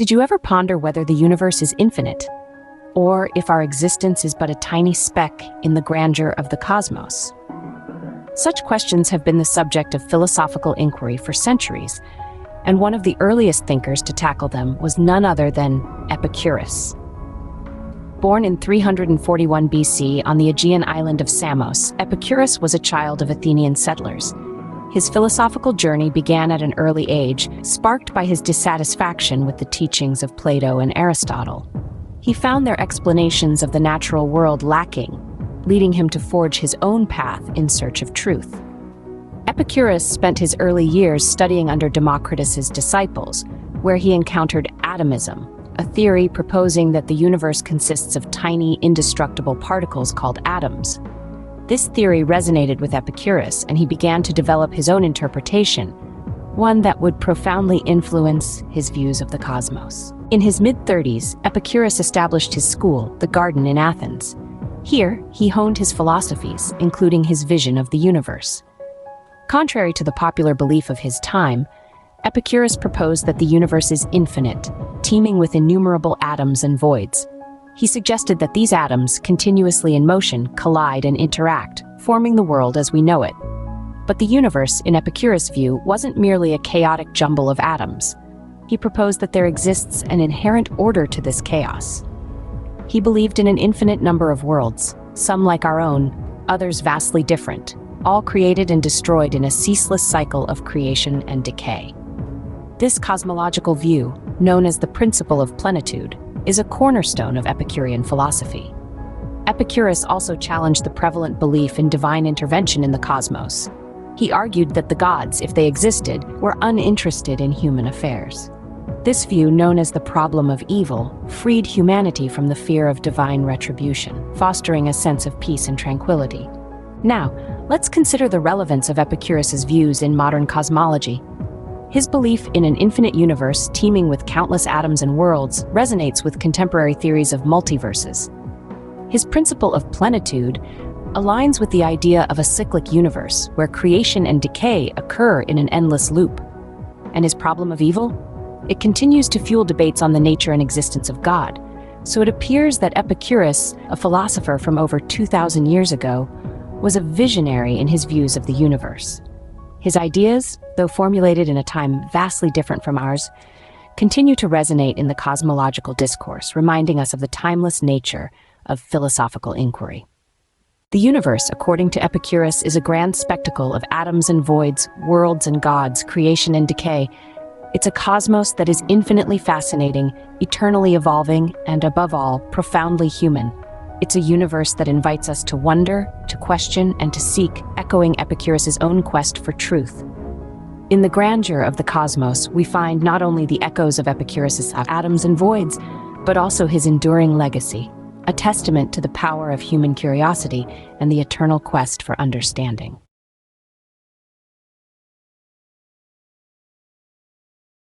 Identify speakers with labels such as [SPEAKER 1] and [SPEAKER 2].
[SPEAKER 1] Did you ever ponder whether the universe is infinite, or if our existence is but a tiny speck in the grandeur of the cosmos? Such questions have been the subject of philosophical inquiry for centuries, and one of the earliest thinkers to tackle them was none other than Epicurus. Born in 341 BC on the Aegean island of Samos, Epicurus was a child of Athenian settlers. His philosophical journey began at an early age, sparked by his dissatisfaction with the teachings of Plato and Aristotle. He found their explanations of the natural world lacking, leading him to forge his own path in search of truth. Epicurus spent his early years studying under Democritus's disciples, where he encountered atomism, a theory proposing that the universe consists of tiny, indestructible particles called atoms. This theory resonated with Epicurus, and he began to develop his own interpretation, one that would profoundly influence his views of the cosmos. In his mid-30s, Epicurus established his school, the Garden in Athens. Here, he honed his philosophies, including his vision of the universe. Contrary to the popular belief of his time, Epicurus proposed that the universe is infinite, teeming with innumerable atoms and voids. He suggested that these atoms, continuously in motion, collide and interact, forming the world as we know it. But the universe, in Epicurus' view, wasn't merely a chaotic jumble of atoms. He proposed that there exists an inherent order to this chaos. He believed in an infinite number of worlds, some like our own, others vastly different, all created and destroyed in a ceaseless cycle of creation and decay. This cosmological view, known as the principle of plenitude, is a cornerstone of Epicurean philosophy. Epicurus also challenged the prevalent belief in divine intervention in the cosmos. He argued that the gods, if they existed, were uninterested in human affairs. This view, known as the problem of evil, freed humanity from the fear of divine retribution, fostering a sense of peace and tranquility. Now, let's consider the relevance of Epicurus's views in modern cosmology. His belief in an infinite universe teeming with countless atoms and worlds resonates with contemporary theories of multiverses. His principle of plenitude aligns with the idea of a cyclic universe where creation and decay occur in an endless loop. And his problem of evil? It continues to fuel debates on the nature and existence of God. So it appears that Epicurus, a philosopher from over 2,000 years ago, was a visionary in his views of the universe. His ideas, though formulated in a time vastly different from ours, continue to resonate in the cosmological discourse, reminding us of the timeless nature of philosophical inquiry. The universe, according to Epicurus, is a grand spectacle of atoms and voids, worlds and gods, creation and decay. It's a cosmos that is infinitely fascinating, eternally evolving, and above all, profoundly human. It's a universe that invites us to wonder, to question, and to seek, echoing Epicurus's own quest for truth. In the grandeur of the cosmos, we find not only the echoes of Epicurus's atoms and voids, but also his enduring legacy, a testament to the power of human curiosity and the eternal quest for understanding.